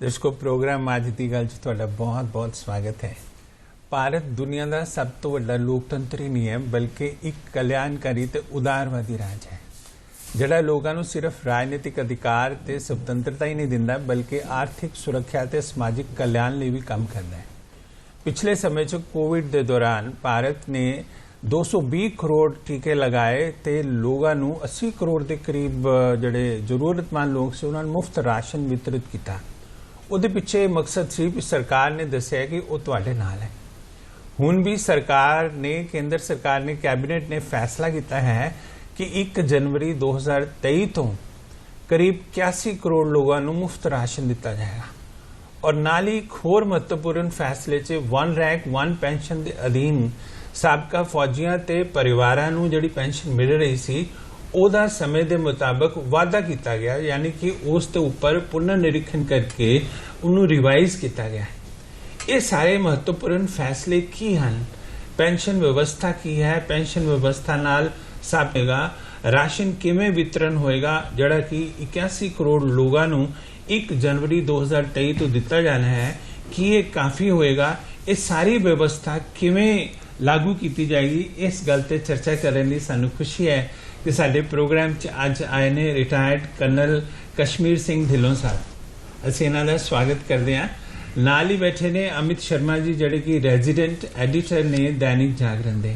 दर्शकों प्रोग्राम आज दी गल च तुहाडा बहुत बहुत स्वागत है। भारत दुनिया का सब तो वड्डा लोकतंत्र ही नहीं है बल्कि एक कल्याणकारी ते उदारवादी राज है जिहड़ा लोगों को सिर्फ राजनीतिक अधिकार ते स्वतंत्रता ही नहीं दिंदा बल्कि आर्थिक सुरक्षा ते समाजिक कल्याण लिए भी काम करता है। पिछले समय च कोविड के दौरान भारत ने 220 करोड़ टीके लगाए ते लोगों को 80 करोड़ के करीब जिहड़े जरूरतमंद लोग से उन्होंने मुफ्त राशन वितरित किया। उहदे पिछे मकसद सी भी सरकार ने दस्सिया कि वह तुहाडे नाल है। हुण भी सरकार ने केंद्र सरकार ने कैबिनेट ने फैसला किया है कि 1 जनवरी 2023 तो करीब 81 करोड़ लोगों को मुफ्त राशन दिता जाएगा और नाल ही एक होर महत्वपूर्ण फैसले च वन रैंक वन पेंशन के अधीन साबका फौजियां ते परिवारां नूं जिहड़ी पेंशन मिल रही सी ओदा समय के मुताबिक वाधा किया गया, यानी कि उस ते उपर पुनः निरीक्षण करके उन्होंने रिवाइज किया गया। ये सारे महत्वपूर्ण फैसले की हैं, पेंशन व्यवस्था की है, पेंशन व्यवस्था नाल साबेगा राशन किवें वितरण होएगा जिहड़ा कि 81 करोड़ लोगों को 1 जनवरी 2023 तो दिता जाना है कि ये काफी होएगा, ये सारी व्यवस्था किवें लागू की जाएगी। इस गल ते चर्चा करने की सानू खुशी है कि साडे प्रोग्राम च अज आए ने रिटायर्ड कर्नल कश्मीर सिंह ढिल्लों साहब। असीं इन्हां दा स्वागत करते हैं। नाल ही बैठे ने अमित शर्मा जी जिहड़े कि रेजिडेंट एडिटर ने दैनिक जागरण दे।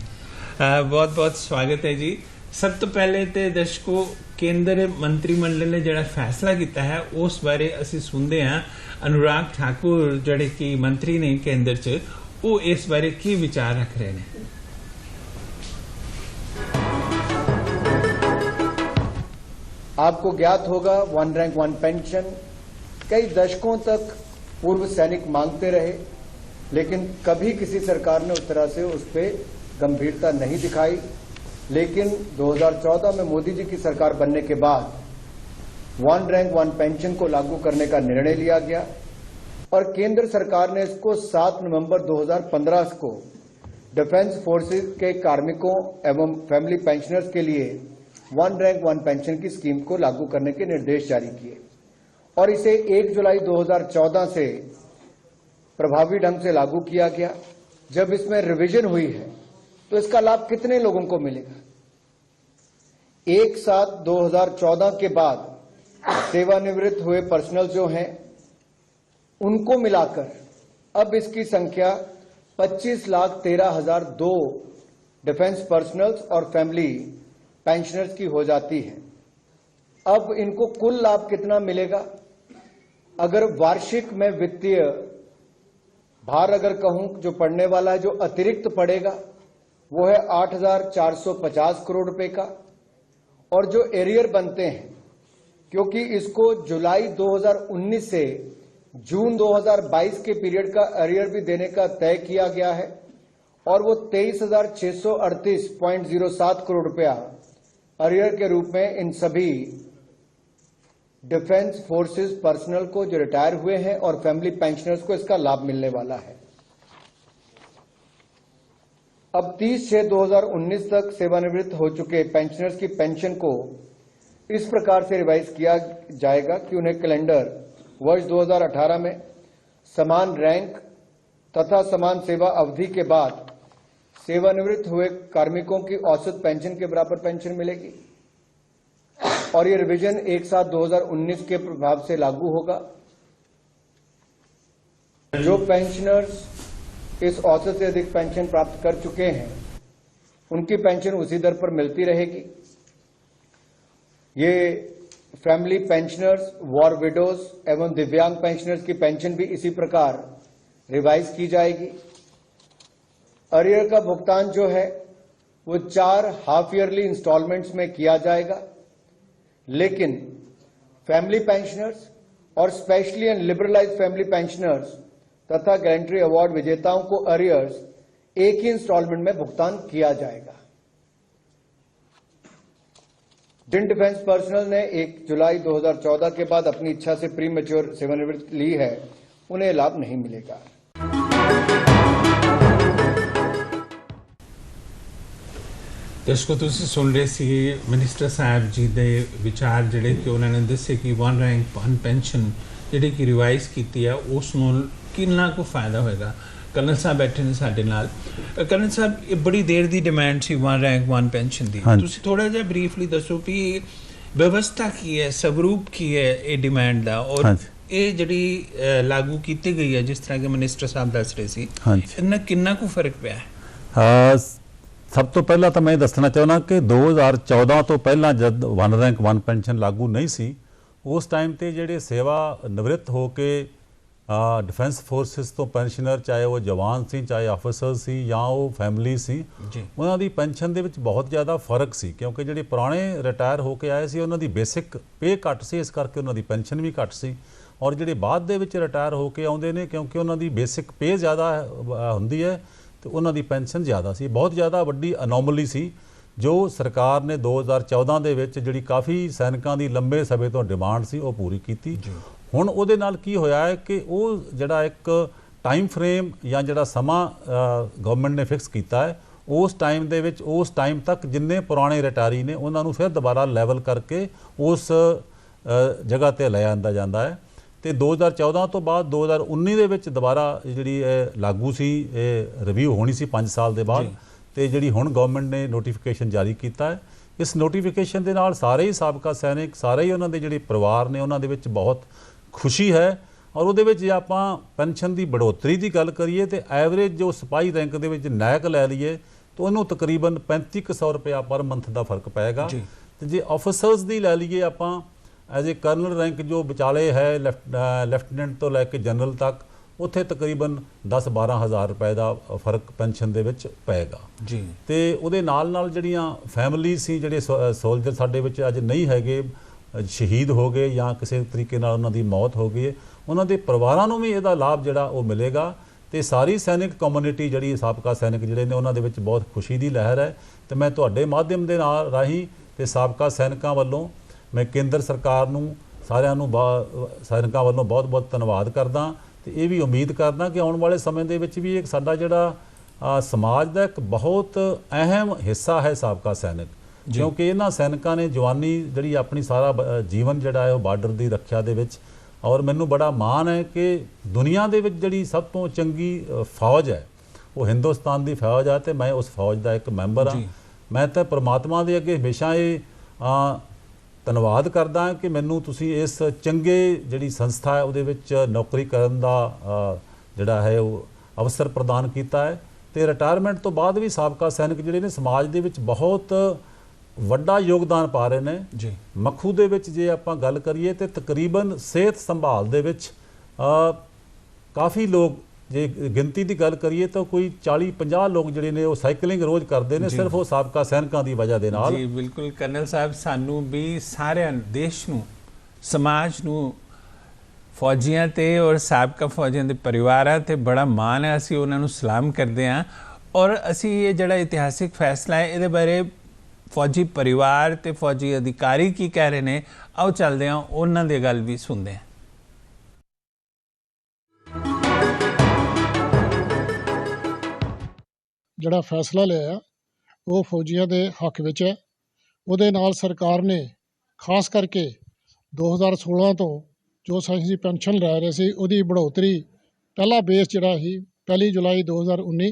बहुत बहुत स्वागत है जी। सब तो पहले तो दर्शकों केंद्र मंत्रिमंडल ने जिहड़ा फैसला किया है उस बारे असीं सुनते हैं। अनुराग ठाकुर जिहड़े कि मंत्री ने केंद्र च वो इस बारे की विचार रख रहे हैं। आपको ज्ञात होगा वन रैंक वन पेंशन कई दशकों तक पूर्व सैनिक मांगते रहे, लेकिन कभी किसी सरकार ने उस तरह से उस पर गंभीरता नहीं दिखाई। लेकिन 2014 में मोदी जी की सरकार बनने के बाद वन रैंक वन पेंशन को लागू करने का निर्णय लिया गया और केंद्र सरकार ने इसको 7 नवंबर 2015 को डिफेंस फोर्सेस के कार्मिकों एवं फैमिली पेंशनर्स के लिए वन रैंक वन पेंशन की स्कीम को लागू करने के निर्देश जारी किए और इसे 1 जुलाई 2014 से प्रभावी ढंग से लागू किया गया। जब इसमें रिवीजन हुई है तो इसका लाभ कितने लोगों को मिलेगा? 1/7/2014 के बाद सेवानिवृत्त हुए पर्सनल जो हैं उनको मिलाकर अब इसकी संख्या 25,13,002 डिफेंस पर्सनल्स और फैमिली पेंशनर्स की हो जाती है। अब इनको कुल लाभ कितना मिलेगा? अगर वार्षिक में वित्तीय भार अगर कहूं जो पड़ने वाला है, जो अतिरिक्त पड़ेगा वो है 8,450 करोड़ रुपए का। और जो एरियर बनते हैं, क्योंकि इसको जुलाई 2019 से जून 2022 के पीरियड का एरियर भी देने का तय किया गया है और वो 23,638.07 करोड़ रुपया अरियर के रूप में इन सभी डिफेंस फोर्सेस पर्सनल को जो रिटायर हुए हैं और फैमिली पेंशनर्स को इसका लाभ मिलने वाला है। अब 30/6/2019 तक सेवानिवृत्त हो चुके पेंशनर्स की पेंशन को इस प्रकार से रिवाइज किया जाएगा कि उन्हें कैलेंडर वर्ष 2018 में समान रैंक तथा समान सेवा अवधि के बाद सेवानिवृत्त हुए कार्मिकों की औसत पेंशन के बराबर पेंशन मिलेगी और ये रिवीजन 1/7/2019 के प्रभाव से लागू होगा। जो पेंशनर्स इस औसत से अधिक पेंशन प्राप्त कर चुके हैं उनकी पेंशन उसी दर पर मिलती रहेगी। ये फैमिली पेंशनर्स, वॉर विडोज एवं दिव्यांग पेंशनर्स की पेंशन भी इसी प्रकार रिवाइज की जाएगी। अरियर का भुगतान जो है वो 4 हाफ ईयरली इंस्टॉलमेंट्स में किया जाएगा, लेकिन फैमिली पेंशनर्स और specially and liberalised family pensioners तथा गैलेंट्री अवार्ड विजेताओं को अरियर्स एक ही इंस्टॉलमेंट में भुगतान किया जाएगा। जिन डिफेंस पर्सनल ने 1 जुलाई 2014 के बाद अपनी इच्छा से प्री मैच्योर सेवानिवृत्ति ली है उन्हें लाभ नहीं मिलेगा। दर्शकों तुसीं सुन रहे सी मिनिस्टर साहब जी दे विचार जिहड़े कि उन्होंने दस्से कि वन रैंक वन पेंशन ਜਿਹੜੀ ਕਿ ਰਿਵਾਈਜ਼ ਕੀਤੀ ਹੈ ਉਸ ਨੂੰ ਕਿੰਨਾ ਕੁ ਫਾਇਦਾ ਹੋਏਗਾ। ਕਰਨਲ ਸਾਹਿਬ ਬੈਠੇ ਨੇ ਸਾਡੇ ਨਾਲ। ਕਰਨਲ ਸਾਹਿਬ, ਇਹ ਬੜੀ ਦੇਰ ਦੀ ਡਿਮਾਂਡ ਸੀ 1 ਰੈਂਕ 1 ਪੈਨਸ਼ਨ ਦੀ। ਤੁਸੀਂ ਥੋੜਾ ਜਿਹਾ ਬਰੀਫਲੀ ਦੱਸੋ ਵੀ ਵਿਵਸਥਾ ਕੀ ਹੈ, ਸਵਰੂਪ ਕੀ ਹੈ ਇਹ ਡਿਮਾਂਡ ਦਾ, ਔਰ ਇਹ ਜਿਹੜੀ ਲਾਗੂ ਕੀਤੀ ਗਈ ਹੈ ਜਿਸ ਤਰ੍ਹਾਂ ਕਿ ਮਿਨਿਸਟਰ ਸਾਹਿਬ ਦੱਸ ਰਹੇ ਸੀ, ਇਹਨਾਂ ਕਿੰਨਾ ਕੁ ਫਰਕ ਪਿਆ ਹੈ? ਸਭ ਤੋਂ ਪਹਿਲਾਂ ਤਾਂ ਮੈਂ ਦੱਸਣਾ ਚਾਹੁੰਦਾ ਕਿ 2014 ਤੋਂ ਪਹਿਲਾਂ ਜਦ 1 ਰੈਂਕ 1 ਪੈਨਸ਼ਨ ਲਾਗੂ ਨਹੀਂ ਸੀ, ਉਸ ਟਾਈਮ ਤੇ ਜਿਹੜੇ ਸੇਵਾ ਨਿਵਰਤ ਹੋ ਕੇ डिफेंस फोर्सिस तो पेंशनर, चाहे वो जवान सी, चाहे ऑफिसर सी, या वो फैमिली सी, उन्होंने पेंशन दे विच बहुत ज़्यादा फर्क सी, क्योंकि जिहड़े पुराने रिटायर होके आए सी उन्होंने बेसिक पे घट सी, इस करके उन्होंने पेंशन भी घट सी। और जिहड़े बाद दे विच रिटायर होके आउंदे ने, क्योंकि उन्होंने बेसिक पे ज़्यादा हुंदी है तो उन्होंने पेंशन ज़्यादा सी। बहुत ज़्यादा वड्डी अनोमली सी जो सरकार ने 2014 दे विच जिहड़ी काफ़ी सैनिकां दी लंबे समय तो डिमांड सी वो पूरी कीती। ਹੁਣ ਉਹਦੇ ਨਾਲ ਕੀ ਹੋਇਆ ਹੈ ਕਿ ਉਹ ਜਿਹੜਾ ਇੱਕ ਟਾਈਮ ਫਰੇਮ ਜਾਂ ਜਿਹੜਾ ਸਮਾਂ ਗਵਰਨਮੈਂਟ ਨੇ ਫਿਕਸ ਕੀਤਾ ਹੈ, ਉਸ ਟਾਈਮ ਦੇ ਵਿੱਚ ਉਸ ਟਾਈਮ ਤੱਕ ਜਿੰਨੇ ਪੁਰਾਣੇ ਰਿਟਾਇਰੀ ਨੇ ਉਹਨਾਂ ਨੂੰ ਫਿਰ ਦੁਬਾਰਾ ਲੈਵਲ ਕਰਕੇ ਉਸ ਜਗ੍ਹਾ 'ਤੇ ਲੈ ਆਂਦਾ ਜਾਂਦਾ ਹੈ। ਤੇ 2014 ਤੋਂ ਬਾਅਦ 2019 ਦੇ ਵਿੱਚ ਦੁਬਾਰਾ ਜਿਹੜੀ ਲਾਗੂ ਸੀ, ਇਹ ਰਿਵਿਊ ਹੋਣੀ ਸੀ 5 ਸਾਲ ਦੇ ਬਾਅਦ, ਤੇ ਜਿਹੜੀ ਹੁਣ ਗਵਰਨਮੈਂਟ ਨੇ ਨੋਟੀਫਿਕੇਸ਼ਨ ਜਾਰੀ ਕੀਤਾ ਹੈ। ਇਸ ਨੋਟੀਫਿਕੇਸ਼ਨ ਦੇ ਨਾਲ ਸਾਰੇ ਹੀ ਸਾਬਕਾ ਸੈਨਿਕ, ਸਾਰੇ ਹੀ ਉਹਨਾਂ ਦੇ ਜਿਹੜੇ ਪਰਿਵਾਰ ਨੇ ਉਹਨਾਂ ਦੇ ਵਿੱਚ ਬਹੁਤ खुशी है। और वो जे आपां पेंशन की बढ़ोतरी की गल करिए तो एवरेज जो सिपाही रैंक के नायक लै लीए तो उन्होंने तकरीबन 3500 रुपया पर मंथ का फर्क पैगा। तो जे ऑफिसर्स की लै लीए आपां एज ए कर्नल रैंक जो विचाले है लैफ्टिनेंट तो लैके जनरल तक, उत्थे तकरीबन 10-12 हज़ार रुपए का फर्क पेंशन के पैगा जी। तो वो नाल जड़ियाँ फैमिली सी, जिहड़े सोल्जर साडे विच अज नहीं हैगे, शहीद हो गए या किसी तरीके नाल उन्हां दी मौत हो गई है, उन्हां दे परिवारां नूं भी इहदा लाभ जिहड़ा वो मिलेगा। तो सारी सैनिक कम्यूनिटी जिहड़ी साबका सैनिक जिहड़े ने उन्हां दे विच बहुत खुशी की लहर है। तो मैं तुहाडे माध्यम दे नाल राही ते साबका सैनिकां वल्लों मैं केंद्र सरकार नूं सारिआं नूं सैनिकां वल्लों बहुत बहुत धन्नवाद करदा। तो ये भी उम्मीद करदा कि आउण वाले समय दे विच भी एक साडा जिहड़ा समाज दा एक बहुत अहम हिस्सा है साबका सैनिक, क्योंकि इन्हां सैनिकां ने जवानी जिहड़ी अपनी सारा जीवन जिहड़ा है बार्डर की रक्षा दे विच, और मैनूं बड़ा माण है कि दुनिया दे विच जिहड़ी सब तो चंगी फौज है वो हिंदुस्तान की फौज है, तो मैं उस फौज का एक मैंबर हाँ। मैं तो परमात्मा दे अगे हमेशा ये धन्नवाद करदा कि मैनूं तुसीं इस चंगे जिहड़ी संस्था है उहदे विच नौकरी करन दा जिहड़ा है वो अवसर प्रदान कीता है। तो रिटायरमेंट तो बाद भी साबका सैनिक जिहड़े ने समाज दे विच बहुत ਵੱਡਾ योगदान पा रहे हैं जी। मखू ਦੇ ਵਿੱਚ ਜੇ ਆਪਾਂ ਗੱਲ ਕਰੀਏ ਤੇ ਤਕਰੀਬਨ ਸਿਹਤ ਸੰਭਾਲ ਦੇ ਵਿੱਚ ਕਾਫੀ ਲੋਕ, ਜੇ ਗਿਣਤੀ ਦੀ ਗੱਲ ਕਰੀਏ ਤਾਂ ਕੋਈ 40-50 ਲੋਕ ਜਿਹੜੇ ਨੇ ਉਹ ਸਾਈਕਲਿੰਗ ਰੋਜ਼ ਕਰਦੇ ਨੇ, ਸਿਰਫ ਉਹ ਸਾਬਕਾ ਸੈਨਿਕਾਂ ਦੀ ਵਜ੍ਹਾ ਦੇ ਨਾਲ। ਜੀ ਬਿਲਕੁਲ ਕਰਨਲ ਸਾਹਿਬ, ਸਾਨੂੰ ਵੀ ਸਾਰਿਆਂ ਦੇਸ਼ ਨੂੰ, ਸਮਾਜ ਨੂੰ, ਫੌਜੀਆਂ ਤੇ ਔਰ ਸਾਬਕਾ ਫੌਜੀਆਂ ਦੇ ਪਰਿਵਾਰਾਂ ਤੇ ਬੜਾ ਮਾਣ ਹੈ। ਅਸੀਂ ਉਹਨਾਂ ਨੂੰ ਸਲਾਮ ਕਰਦੇ ਹਾਂ। ਔਰ ਅਸੀਂ ਇਹ ਜਿਹੜਾ ਇਤਿਹਾਸਿਕ ਫੈਸਲਾ ਹੈ ਇਹਦੇ ਬਾਰੇ फौजी परिवार ते फौजी अधिकारी की कह रहे हैं, आओ चलते हैं उन्हां दी गल भी सुनते हैं। जिहड़ा फैसला लिया वो फौजियों के हक विच है। उहदे नाल सरकार ने खास करके 2016 तो जो असीं पेंशन लै रहे सी उहदी बढ़ोतरी, पहला बेस जिहड़ा सी 1 जुलाई 2019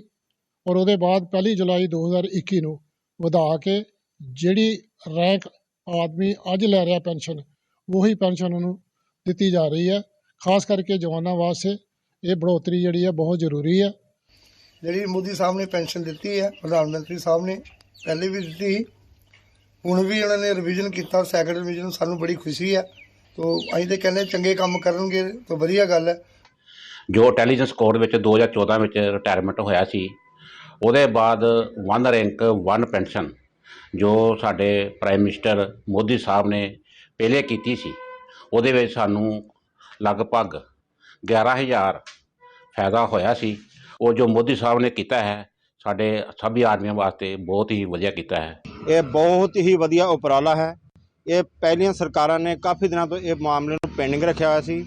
और उहदे बाद 1 जुलाई 2021 नूं वधा के ਜਿਹੜੀ रैंक आदमी अज लै रहा पेंशन वही पेंशन उन्होंने दी जा रही है। खास करके जवानों वास्ते ये बढ़ोतरी जी है बहुत जरूरी है। जी मोदी साहब ने पेंशन दी है, प्रधानमंत्री साहब ने पहले भी दी, हुण भी उन्होंने रिविजन किया, सैकंड रिविजन, सानू बड़ी खुशी है। तो असीं तो कहने चंगे काम करनगे तो वधिया गल है। जो इंटैलीजेंस कोड में 2014 में रिटायरमेंट होया सी, उहदे बाद 1 रैंक 1 पेंशन जो साडे प्राइम मिनिस्टर मोदी साहब ने पहले की सी, उहदे विच सानू लगभग 11,000 फायदा होया सी। वो जो मोदी साहब ने किया है साडे सभी आदमियों वास्ते बहुत ही वधिया किया है। ये बहुत ही वधिया उपराला है। ये पहलियां सरकारां ने काफ़ी दिनों तो ये मामले नूं पेंडिंग रखा हुआ सी।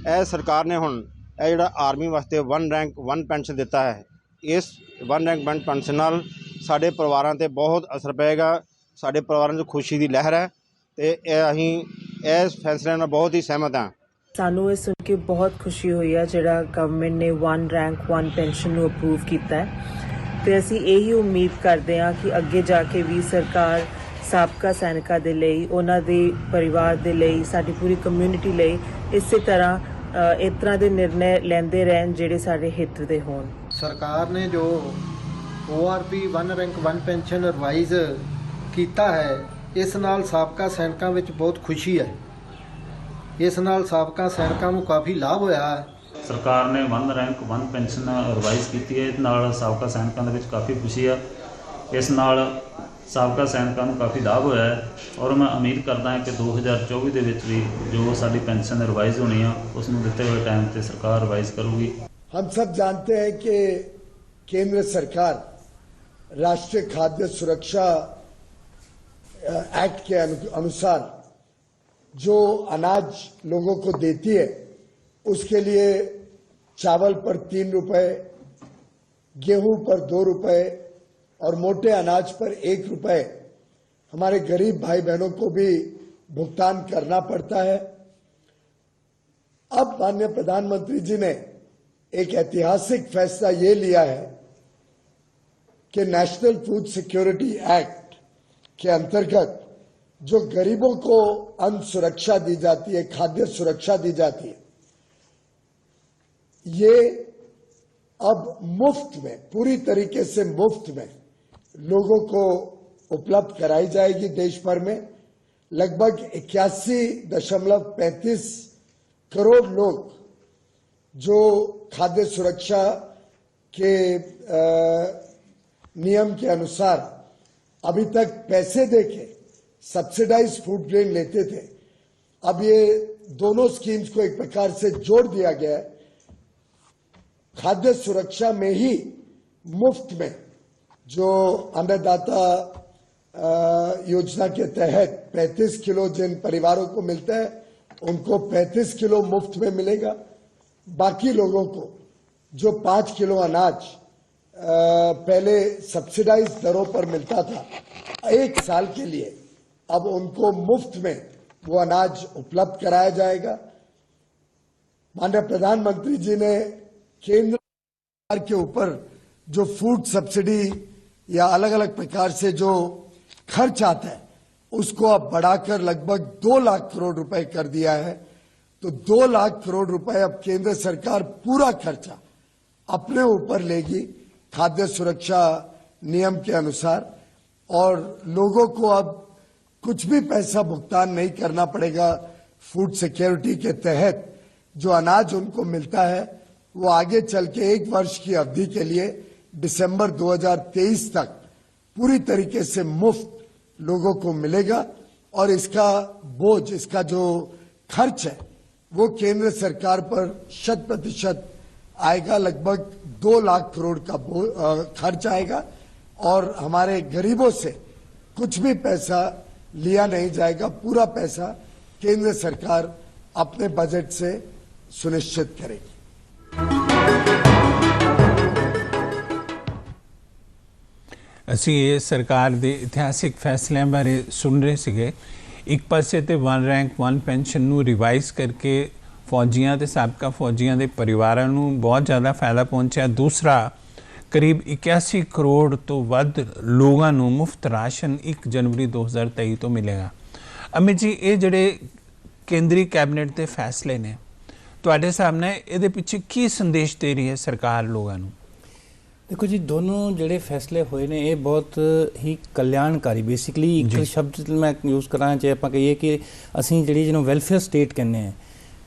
यह सरकार ने हुण यह जिहड़ा आर्मी वास्ते 1 रैंक 1 पेंशन दिता है, इस 1 रैंक 1 पेंशन नाल साडे परिवारां ते बहुत असर पेगा। साडे परिवारां 'च खुशी की लहर है। तो असीं इस फैसले नाल बहुत ही सहमत हाँ ਸਾਨੂੰ ਇਹ ਸੁਣ ਕੇ ਬਹੁਤ ਖੁਸ਼ੀ ਹੋਈ ਹੈ ਜਿਹੜਾ ਗਵਰਨਮੈਂਟ ਨੇ 1 ਰੈਂਕ 1 ਪੈਨਸ਼ਨ ਨੂੰ ਅਪਰੂਵ ਕੀਤਾ ਹੈ ਤੇ ਅਸੀਂ ਇਹੀ ਉਮੀਦ ਕਰਦੇ ਹਾਂ ਕਿ ਅੱਗੇ ਜਾ ਕੇ ਵੀ ਸਰਕਾਰ ਸਾਬਕਾ ਸੈਨਿਕਾਂ ਦੇ ਲਈ, ਉਹਨਾਂ ਦੇ ਪਰਿਵਾਰ ਦੇ ਲਈ, ਸਾਡੀ ਪੂਰੀ ਕਮਿਊਨਿਟੀ ਲਈ ਇਸੇ ਤਰ੍ਹਾਂ ਇਸ ਤਰ੍ਹਾਂ ਦੇ ਨਿਰਣੇ ਲੈਂਦੇ ਰਹਿਣ ਜਿਹੜੇ ਸਾਡੇ ਹਿੱਤ ਦੇ ਹੋਣ। सरकार ने जो ORP 1 रैंक 1 पेंशन रिवाइज ਕੀਤਾ ਹੈ, ਇਸ ਨਾਲ ਸਾਬਕਾ ਸੈਨਿਕਾਂ ਵਿੱਚ ਬਹੁਤ ਖੁਸ਼ੀ ਹੈ। ਇਸ ਨਾਲ ਸਾਬਕਾ ਸੈਨਿਕਾਂ ਨੂੰ ਕਾਫੀ ਲਾਭ ਹੋਇਆ ਹੈ। ਸਰਕਾਰ ਨੇ 1 ਰੈਂਕ 1 ਪੈਨਸ਼ਨ ਰਿਵਾਈਜ਼ ਕੀਤੀ ਹੈ। ਇਸ ਨਾਲ ਸਾਬਕਾ ਸੈਨਿਕਾਂ ਦੇ ਵਿੱਚ ਕਾਫੀ ਖੁਸ਼ੀ ਆ। ਇਸ ਨਾਲ ਸਾਬਕਾ ਸੈਨਿਕਾਂ ਨੂੰ ਕਾਫੀ ਲਾਭ ਹੋਇਆ ਹੈ ਔਰ ਮੈਂ ਉਮੀਦ ਕਰਦਾ ਹਾਂ ਕਿ 2024 ਦੇ ਵਿੱਚ ਵੀ ਜੋ ਸਾਡੀ ਪੈਨਸ਼ਨ ਰਿਵਾਈਜ਼ ਹੋਣੀ ਆ ਉਸ ਨੂੰ ਦਿੱਤੇ ਹੋਏ ਟਾਈਮ ਤੇ ਸਰਕਾਰ ਰਿਵਾਈਜ਼ ਕਰੂਗੀ। हम सब जानते हैं कि केंद्र सरकार राष्ट्रीय खाद्य सुरक्षा एक्ट के अनुसार जो अनाज लोगों को देती है उसके लिए चावल पर 3 रुपए, गेहूं पर 2 रुपए और मोटे अनाज पर 1 रुपए हमारे गरीब भाई बहनों को भी भुगतान करना पड़ता है। अब माननीय प्रधानमंत्री जी ने एक ऐतिहासिक फैसला ये लिया है कि नेशनल फूड सिक्योरिटी एक्ट के अंतर्गत जो गरीबों को अन्न सुरक्षा दी जाती है, खाद्य सुरक्षा दी जाती है, ये अब मुफ्त में, पूरी तरीके से मुफ्त में लोगों को उपलब्ध कराई जाएगी। देश भर में लगभग 81.35 करोड़ लोग जो खाद्य सुरक्षा के नियम के अनुसार अभी तक पैसे देके सब्सिडाइज फूड ग्रेन लेते थे, अब ये दोनों स्कीम्स को एक प्रकार से जोड़ दिया गया है। खाद्य सुरक्षा में ही मुफ्त में जो अन्नदाता योजना के तहत 35 किलो जिन परिवारों को मिलता है उनको 35 किलो मुफ्त में मिलेगा। बाकी लोगों को जो 5 किलो अनाज पहले सब्सिडाइज दरों पर मिलता था, 1 साल के लिए अब उनको मुफ्त में वो अनाज उपलब्ध कराया जाएगा। माननीय प्रधानमंत्री जी ने केंद्र सरकार के ऊपर जो फूड सब्सिडी या अलग अलग प्रकार से जो खर्च आता है उसको अब बढ़ाकर लगभग 2 लाख करोड़ रुपए कर दिया है। तो 2 लाख करोड़ रुपए अब केंद्र सरकार पूरा खर्चा अपने ऊपर लेगी खाद्य सुरक्षा नियम के अनुसार और लोगों को अब कुछ भी पैसा भुगतान नहीं करना पड़ेगा। फूड सिक्योरिटी के तहत जो अनाज उनको मिलता है वो आगे चल के 1 वर्ष की अवधि के लिए दिसंबर 2023 तक पूरी तरीके से मुफ्त लोगों को मिलेगा और इसका बोझ, इसका जो खर्च है वो केंद्र सरकार पर 100% आएगा। लगभग 2 लाख करोड़ का खर्च आएगा और हमारे गरीबों से कुछ भी पैसा लिया नहीं जाएगा। पूरा पैसा केंद्र सरकार अपने बजट से सुनिश्चित करेगी। ਅਸੀਂ ਇਹ ਸਰਕਾਰ ਦੇ ਇਤਿਹਾਸਿਕ ਫੈਸਲਿਆਂ ਬਾਰੇ ਸੁਣ ਰਹੇ ਸੀਗੇ। ਇੱਕ ਪਾਸੇ ਤੇ 1 ਰੈਂਕ 1 ਪੈਨਸ਼ਨ ਨੂੰ ਰਿਵਾਈਜ਼ ਕਰਕੇ ਫੌਜੀਆਂ ਤੇ ਸਾਬਕਾ ਫੌਜੀਆਂ ਦੇ ਪਰਿਵਾਰਾਂ ਨੂੰ ਬਹੁਤ ਜ਼ਿਆਦਾ ਫਾਇਦਾ ਪਹੁੰਚਿਆ। ਦੂਸਰਾ, ਕਰੀਬ 81 ਕਰੋੜ ਤੋਂ ਵੱਧ ਲੋਕਾਂ ਨੂੰ ਮੁਫਤ ਰਾਸ਼ਨ 1 ਜਨਵਰੀ 2023 ਤੋਂ ਮਿਲੇਗਾ। ਅਮਿਤ ਜੀ, ਇਹ ਜਿਹੜੇ ਕੇਂਦਰੀ ਕੈਬਨਿਟ ਦੇ ਫੈਸਲੇ ਨੇ, ਤੁਹਾਡੇ ਸਾਹਮਣੇ ਇਹਦੇ ਪਿੱਛੇ ਕੀ ਸੰਦੇਸ਼ ਦੇ ਰਹੀ ਹੈ ਸਰਕਾਰ ਲੋਕਾਂ ਨੂੰ? देखो जी, दोनों जोड़े फैसले हुए ने ये बहुत ही कल्याणकारी, बेसिकली एक शब्द मैं यूज़ कराना चाहे आप कहिए कि असी जी जिन्हों वैलफेयर स्टेट कहने हैं,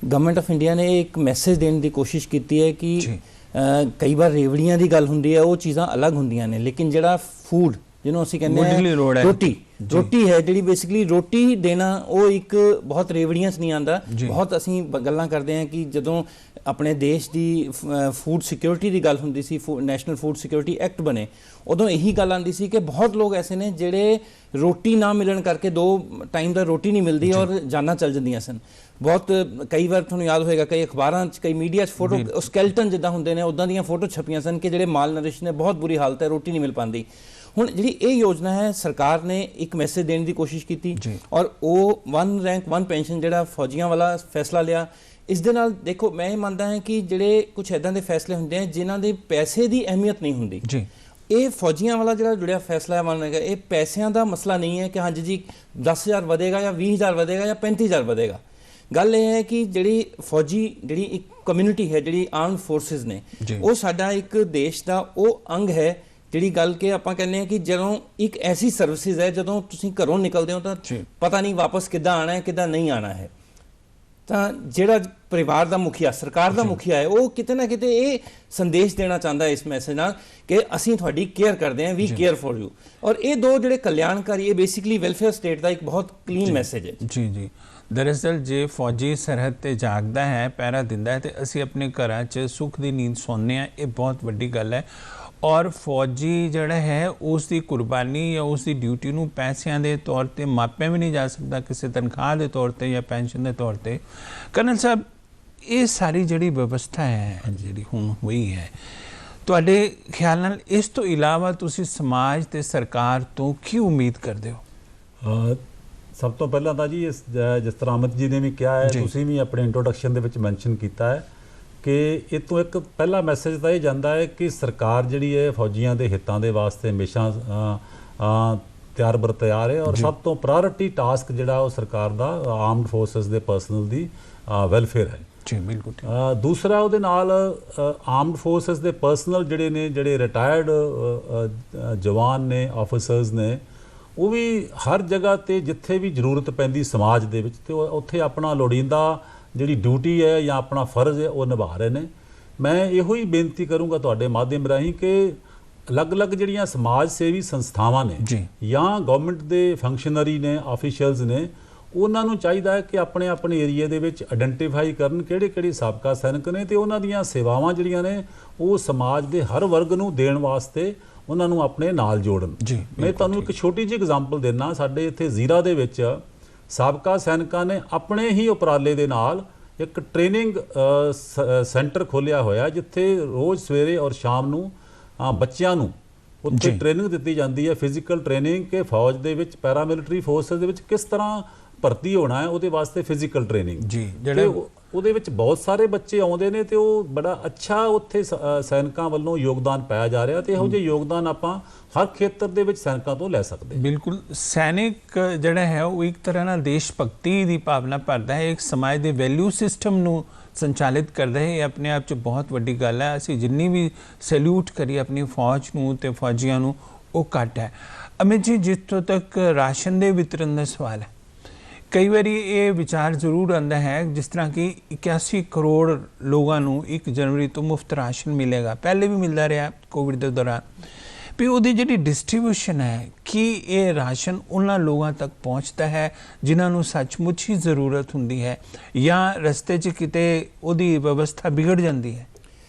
गवर्नमेंट ऑफ इंडिया ने एक मैसेज देने की कोशिश की है कि कई बार रेवड़ियां की गल होंदी है, वो चीज़ां अलग होंदियां ने, लेकिन जोड़ा फूड जिन्हों असी कहने हैं रोटी है जी, बेसिकली रोटी देना वो एक बहुत रेवड़ियां च नहीं आता। बहुत असी गल्लां करते हैं कि जदों अपने देश की फूड सिक्योरिटी की गल होंदी सी, नैशनल फूड सिक्योरिटी एक्ट बने, उदों यही गल आती सी कि बहुत लोग ऐसे ने जिहड़े रोटी ना मिलन करके 2 टाइम का रोटी नहीं मिलती और जाना चल जांदियां सन। बहुत कई बार तुहानूं याद होएगा कई अखबारां कई मीडिया फोटो स्कैल्टन जिद्दां हुंदे ने उदां दीयां फोटो छपियां सन कि जिहड़े माल नरिश ने, बहुत बुरी हालत है, रोटी नहीं मिल पाती। हुण जिहड़ी ये योजना है सरकार ने एक मैसेज देने की कोशिश की और वो 1 रैंक 1 पेंशन जिहड़ा फौजियां वाला फैसला लिया, ਇਸ ਦੇ ਨਾਲ ਦੇਖੋ ਮੈਂ ਇਹ ਮੰਨਦਾ ਹਾਂ ਕਿ ਜਿਹੜੇ ਕੁਝ ਇੱਦਾਂ ਦੇ ਫੈਸਲੇ ਹੁੰਦੇ ਆ ਜਿਨ੍ਹਾਂ ਦੇ ਪੈਸੇ ਦੀ ਅਹਿਮੀਅਤ ਨਹੀਂ ਹੁੰਦੀ ਜੀ। ਇਹ ਫੌਜੀਆਂ ਵਾਲਾ ਜਿਹੜਾ ਜੁੜਿਆ ਫੈਸਲਾ ਮੰਨੇਗਾ, ਇਹ ਪੈਸਿਆਂ ਦਾ ਮਸਲਾ ਨਹੀਂ ਹੈ ਕਿ ਹਾਂਜੀ ਜੀ 10,000 ਵਧੇਗਾ ਜਾਂ 20,000 ਵਧੇਗਾ ਜਾਂ 35,000 ਵਧੇਗਾ। ਗੱਲ ਇਹ ਹੈ ਕਿ ਜਿਹੜੀ ਫੌਜੀ ਜਿਹੜੀ ਇੱਕ ਕਮਿਊਨਿਟੀ ਹੈ, ਜਿਹੜੀ ਆਰਮਡ ਫੋਰਸਿਸ ਨੇ, ਉਹ ਸਾਡਾ ਇੱਕ ਦੇਸ਼ ਦਾ ਉਹ ਅੰਗ ਹੈ ਜਿਹੜੀ ਗੱਲ ਕਿ ਆਪਾਂ ਕਹਿੰਦੇ ਹਾਂ ਕਿ ਜਦੋਂ ਇੱਕ ਐਸੀ ਸਰਵਿਸਿਜ਼ ਹੈ ਜਦੋਂ ਤੁਸੀਂ ਘਰੋਂ ਨਿਕਲਦੇ ਹੋ ਤਾਂ ਪਤਾ ਨਹੀਂ ਵਾਪਸ ਕਿੱਦਾਂ ਆਉਣਾ ਹੈ ਕਿੱਦਾਂ ਨਹੀਂ ਆਉਣਾ ਹੈ। ਤਾਂ ਜਿਹੜਾ ਪਰਿਵਾਰ ਦਾ ਮੁਖੀਆ, ਸਰਕਾਰ ਦਾ ਮੁਖੀਆ ਹੈ, ਉਹ ਕਿਤੇ ਨਾ ਕਿਤੇ ਇਹ ਸੰਦੇਸ਼ ਦੇਣਾ ਚਾਹੁੰਦਾ ਹੈ ਇਸ ਮੈਸੇਜ ਨਾਲ ਕਿ ਅਸੀਂ ਤੁਹਾਡੀ ਕੇਅਰ ਕਰਦੇ ਹਾਂ, ਵੀ ਕੇਅਰ ਫॉर ਯੂ। ਔਰ ਇਹ ਦੋ ਜਿਹੜੇ ਕਲਿਆਣਕਾਰੀ, ਇਹ ਬੇਸਿਕਲੀ ਵੈਲਫੇਅਰ ਸਟੇਟ ਦਾ ਇੱਕ ਬਹੁਤ ਕਲੀਨ ਮੈਸੇਜ ਹੈ। ਜੀ ਜੀ। ਦਰਅਸਲ ਜੇ ਫੌਜੀ ਸਰਹੱਦ ਤੇ ਜਾਗਦਾ ਹੈ, ਪਹਿਰਾ ਦਿੰਦਾ ਹੈ, ਤੇ ਅਸੀਂ ਆਪਣੇ ਘਰਾਂ 'ਚ ਸੁੱਖ ਦੀ ਨੀਂਦ ਸੌਂਦੇ ਹਾਂ, ਇਹ ਬਹੁਤ ਵੱਡੀ ਗੱਲ ਹੈ। ਔਰ ਫੌਜੀ ਜਿਹੜਾ ਹੈ ਉਸ ਦੀ ਕੁਰਬਾਨੀ ਜਾਂ ਉਸ ਦੀ ਡਿਊਟੀ ਨੂੰ ਪੈਸਿਆਂ ਦੇ ਤੌਰ ਤੇ ਮਾਪਿਆ ਵੀ ਨਹੀਂ ਜਾ ਸਕਦਾ, ਕਿਸੇ ਤਨਖਾਹ ਦੇ ਤੌਰ ਤੇ ਜਾਂ ਪੈਨਸ਼ਨ ਦੇ ਤੌਰ ਤੇ। ਕਰਨਲ ਸਾਹਿਬ, ਇਹ ਸਾਰੀ ਜਿਹੜੀ ਵਿਵਸਥਾ ਹੈ ਜਿਹੜੀ ਹੁਣ ਹੋਈ ਹੈ, ਤੁਹਾਡੇ ਖਿਆਲ ਨਾਲ ਇਸ ਤੋਂ ਇਲਾਵਾ ਤੁਸੀਂ ਸਮਾਜ ਤੇ ਸਰਕਾਰ ਤੋਂ ਕੀ ਉਮੀਦ ਕਰਦੇ ਹੋ? ਸਭ ਤੋਂ ਪਹਿਲਾਂ ਤਾਂ ਜੀ ਜਿਸ ਤਰ੍ਹਾਂ ਅਮਿਤ ਜੀ ਨੇ ਵੀ ਕਿਹਾ ਹੈ, ਤੁਸੀਂ ਵੀ ਆਪਣੇ ਇੰਟਰੋਡਕਸ਼ਨ ਦੇ ਵਿੱਚ ਮੈਂਸ਼ਨ ਕੀਤਾ ਹੈ ਕਿ ਇਹ ਤੋਂ ਇੱਕ ਪਹਿਲਾ ਮੈਸੇਜ ਤਾਂ ਇਹ ਜਾਂਦਾ ਹੈ ਕਿ ਸਰਕਾਰ ਜਿਹੜੀ ਹੈ ਫੌਜੀਆਂ ਦੇ ਹਿੱਤਾਂ ਦੇ ਵਾਸਤੇ ਹਮੇਸ਼ਾ ਤਿਆਰ ਬਰ ਤਿਆਰ ਹੈ। ਔਰ ਸਭ ਤੋਂ ਪ੍ਰਾਇੋਰਟੀ ਟਾਸਕ ਜਿਹੜਾ ਉਹ ਸਰਕਾਰ ਦਾ ਆਰਮਡ ਫੋਰਸਿਸ ਦੇ ਪਰਸਨਲ ਦੀ ਵੈਲਫੇਅਰ ਹੈ। ਜੀ ਬਿਲਕੁਲ। ਦੂਸਰਾ ਉਹਦੇ ਨਾਲ ਆਰਮਡ ਫੋਰਸਿਸ ਦੇ ਪਰਸਨਲ ਜਿਹੜੇ ਨੇ, ਜਿਹੜੇ ਰਿਟਾਇਰਡ ਜਵਾਨ ਨੇ, ਆਫਿਸਰਸ ਨੇ, ਉਹ ਵੀ ਹਰ ਜਗ੍ਹਾ ਤੇ ਜਿੱਥੇ ਵੀ ਜ਼ਰੂਰਤ ਪੈਂਦੀ ਸਮਾਜ ਦੇ ਵਿੱਚ ਤੇ ਉੱਥੇ ਆਪਣਾ ਲੋੜੀਂਦਾ ਜਿਹੜੀ ਡਿਊਟੀ ਹੈ ਜਾਂ ਆਪਣਾ ਫਰਜ਼ ਹੈ ਉਹ ਨਿਭਾ ਰਹੇ ਨੇ। ਮੈਂ ਇਹੋ ਹੀ ਬੇਨਤੀ ਕਰੂੰਗਾ ਤੁਹਾਡੇ ਮਾਧਿਅਮ ਰਾਹੀਂ ਕਿ ਅਲੱਗ-ਅਲੱਗ ਜਿਹੜੀਆਂ ਸਮਾਜ ਸੇਵੀ ਸੰਸਥਾਵਾਂ ਨੇ ਜਾਂ ਗਵਰਨਮੈਂਟ ਦੇ ਫੰਕਸ਼ਨਰੀ ਨੇ, ਆਫੀਸ਼ੀਅਲਸ ਨੇ, ਉਹਨਾਂ ਨੂੰ ਚਾਹੀਦਾ ਹੈ ਕਿ ਆਪਣੇ ਆਪਣੇ ਏਰੀਏ ਦੇ ਵਿੱਚ ਆਇਡੈਂਟੀਫਾਈ ਕਰਨ ਕਿਹੜੇ ਸਾਬਕਾ ਸੈਨਿਕ ਨੇ ਤੇ ਉਹਨਾਂ ਦੀਆਂ ਸੇਵਾਵਾਂ ਜਿਹੜੀਆਂ ਨੇ ਉਹ ਸਮਾਜ ਦੇ ਹਰ ਵਰਗ ਨੂੰ ਦੇਣ ਵਾਸਤੇ ਉਹਨਾਂ ਨੂੰ ਆਪਣੇ ਨਾਲ ਜੋੜਨ। ਮੈਂ ਤੁਹਾਨੂੰ ਇੱਕ ਛੋਟੀ ਜਿਹੀ ਐਗਜ਼ਾਮਪਲ ਦੇਣਾ। ਸਾਡੇ ਇੱਥੇ ਜ਼ੀਰਾ ਦੇ ਵਿੱਚ ਸਾਬਕਾ ਸੈਨਿਕਾਂ ਨੇ ਆਪਣੇ ਹੀ ਉਪਰਾਲੇ ਦੇ ਨਾਲ ਇੱਕ ਟ੍ਰੇਨਿੰਗ ਸੈਂਟਰ ਖੋਲ੍ਹਿਆ ਹੋਇਆ ਜਿੱਥੇ ਰੋਜ਼ ਸਵੇਰੇ ਔਰ ਸ਼ਾਮ ਨੂੰ ਬੱਚਿਆਂ ਨੂੰ ਉੱਥੇ ਟ੍ਰੇਨਿੰਗ ਦਿੱਤੀ ਜਾਂਦੀ ਹੈ, ਫਿਜ਼ੀਕਲ ਟ੍ਰੇਨਿੰਗ ਕਿ ਫੌਜ ਦੇ ਵਿੱਚ, ਪੈਰਾਮਿਲਟਰੀ ਫੋਰਸਿਸ ਦੇ ਵਿੱਚ ਕਿਸ ਤਰ੍ਹਾਂ ਭਰਤੀ ਹੋਣਾ ਹੈ, ਉਹਦੇ ਵਾਸਤੇ ਫਿਜ਼ੀਕਲ ਟ੍ਰੇਨਿੰਗ। ਜਿਹੜੇ ਉਹਦੇ ਵਿੱਚ ਬਹੁਤ ਸਾਰੇ ਬੱਚੇ ਆਉਂਦੇ ਨੇ ਤੇ ਉਹ ਬੜਾ ਅੱਛਾ ਉੱਥੇ ਸੈਨਿਕਾਂ ਵੱਲੋਂ ਯੋਗਦਾਨ ਪਾਇਆ ਜਾ ਰਿਹਾ ਤੇ ਇਹੋ ਜਿਹੇ ਯੋਗਦਾਨ ਆਪਾਂ ਹਰ ਖੇਤਰ ਦੇ ਵਿੱਚ ਸੈਨਿਕਾਂ ਤੋਂ ਲੈ ਸਕਦੇ। ਬਿਲਕੁਲ। ਸੈਨਿਕ ਜਿਹੜਾ ਹੈ ਉਹ ਇੱਕ ਤਰ੍ਹਾਂ ਨਾਲ ਦੇਸ਼ ਭਗਤੀ ਦੀ ਭਾਵਨਾ ਭਰਦਾ ਹੈ, ਇੱਕ ਸਮਾਜ ਦੇ ਵੈਲਿਊ ਸਿਸਟਮ ਨੂੰ ਸੰਚਾਲਿਤ ਕਰਦਾ ਹੈ। ਇਹ ਆਪਣੇ ਆਪ 'ਚ ਬਹੁਤ ਵੱਡੀ ਗੱਲ ਹੈ। ਅਸੀਂ ਜਿੰਨੀ ਵੀ ਸੈਲੂਟ ਕਰੀਏ ਆਪਣੀ ਫੌਜ ਨੂੰ ਤੇ ਫੌਜੀਆਂ ਨੂੰ, ਉਹ ਘੱਟ ਹੈ। ਅਮਿਤ ਜੀ, ਜਿੱਥੋਂ ਤੱਕ ਰਾਸ਼ਨ ਦੇ ਵਿਤਰਨ ਦਾ ਸਵਾਲ ਹੈ, ਕਈ ਵਾਰੀ ਇਹ ਵਿਚਾਰ ਜ਼ਰੂਰ ਆਉਂਦਾ ਹੈ ਜਿਸ ਤਰ੍ਹਾਂ ਕਿ 81 ਕਰੋੜ ਲੋਕਾਂ ਨੂੰ 1 ਜਨਵਰੀ ਤੋਂ ਮੁਫਤ ਰਾਸ਼ਨ ਮਿਲੇਗਾ, ਪਹਿਲੇ ਵੀ ਮਿਲਦਾ ਰਿਹਾ ਕੋਵਿਡ ਦੇ ਦੌਰਾਨ, ਵੀ ਉਹਦੀ ਜਿਹੜੀ ਡਿਸਟ੍ਰੀਬਿਊਸ਼ਨ ਹੈ, ਕੀ ਇਹ ਰਾਸ਼ਨ ਉਹਨਾਂ ਲੋਕਾਂ ਤੱਕ ਪਹੁੰਚਦਾ ਹੈ ਜਿਨ੍ਹਾਂ ਨੂੰ ਸੱਚਮੁੱਚ ਹੀ ਜ਼ਰੂਰਤ ਹੁੰਦੀ ਹੈ ਜਾਂ ਰਸਤੇ 'ਚ ਕਿਤੇ ਉਹਦੀ ਵਿਵਸਥਾ ਵਿਗੜ ਜਾਂਦੀ ਹੈ?